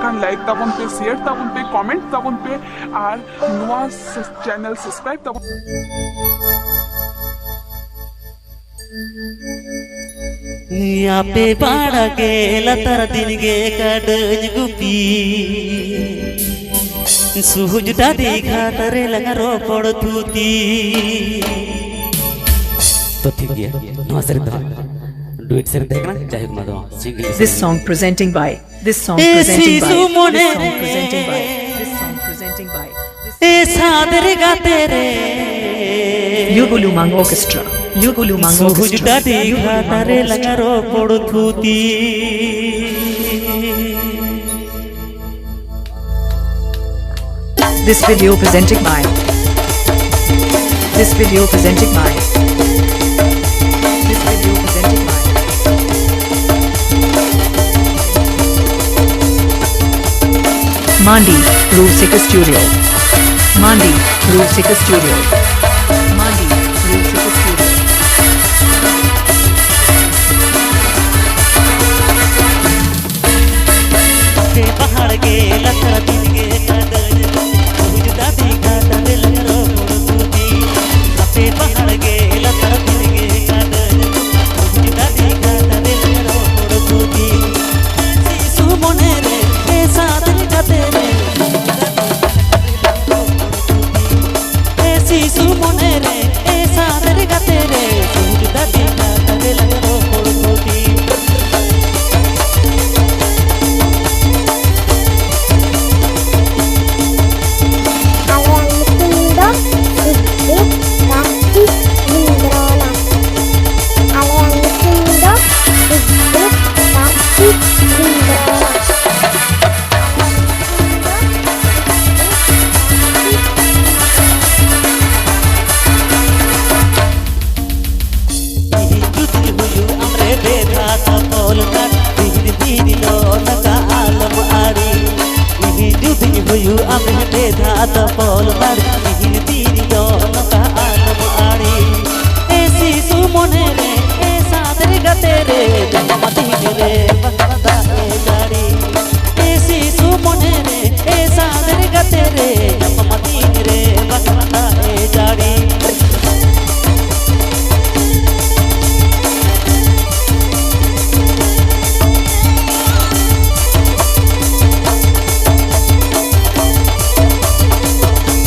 ᱠᱷᱟᱱ ᱞᱟᱭᱤᱠ ᱛᱟᱵᱚᱱ ᱯᱮ, ᱥᱮᱭᱟᱨ ᱛᱟᱵᱚᱱ ᱯᱮ, ᱠᱚᱢᱮᱱᱴ ᱛᱟᱵᱚᱱ ᱯᱮ ᱟᱨ ᱱᱚᱣᱟ ᱪᱮᱱᱮᱞ ᱥᱟᱵᱥᱠᱨᱟᱭᱤᱵ ᱛᱟᱵᱚᱱ ಯಾಪೆ ಪಾಡಗೆ ಲತರ ದಿನಿಗೆ ಕಡಜ್ ಗುಪಿ ಸುಹುಜ್ ದಾದಿ घाटरे लंगरो पड़तुती। तो ठीक है नवा सर डुएट सर देखना चाहे मत single. This song presenting by ए सादर गाते रे Lugulumang Orchestra. सुहुज दादी घाटरे लंगरो पड़तुती। This video presented by Mandi Rusika Studio. Mandi Rusika Studio. के पहाड़ के लतर दिन के कदर सुहुज दादी घाटरे लंगरो पड़तुती। अपे पहाड़ के लतर दिन के कदर सुहुज दादी घाटरे लंगरो पड़तुती। शिशु मने रे ए सादर गाते रे ए शिशु मने रे ए सादर गाते रे सुहुज दादी घाटरे लंगरो पड़तुती।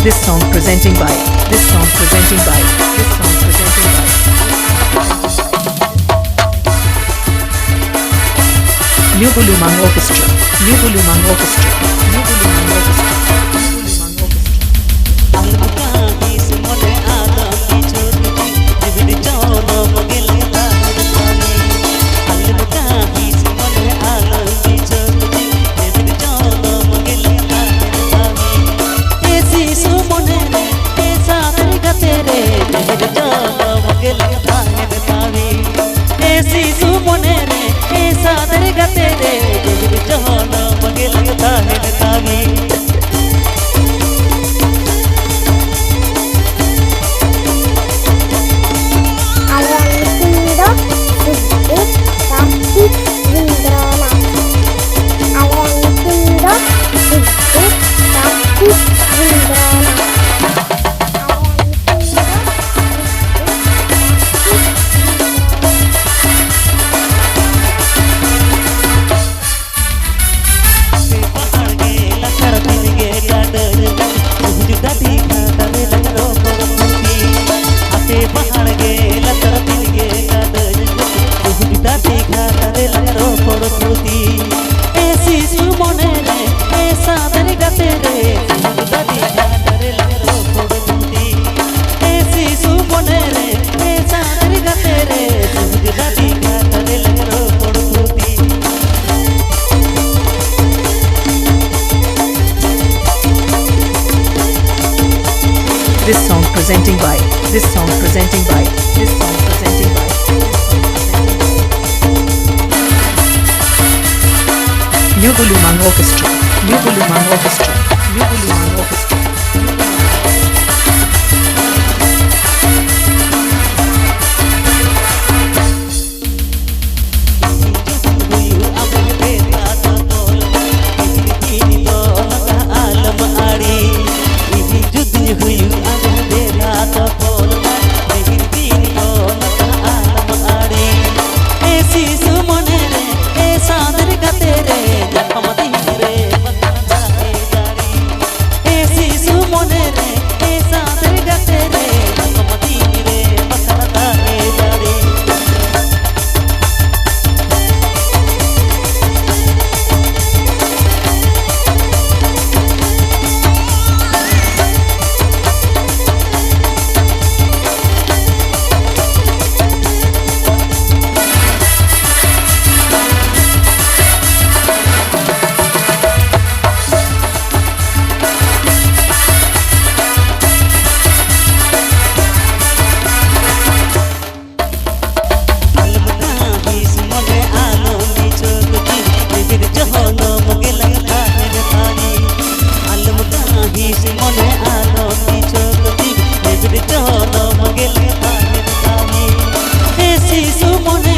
This song presenting by Lugulumang Orchestra. This song presenting by Lugulumang Orchestra. জনম গেলে তাহের নামে এ শিশু মনে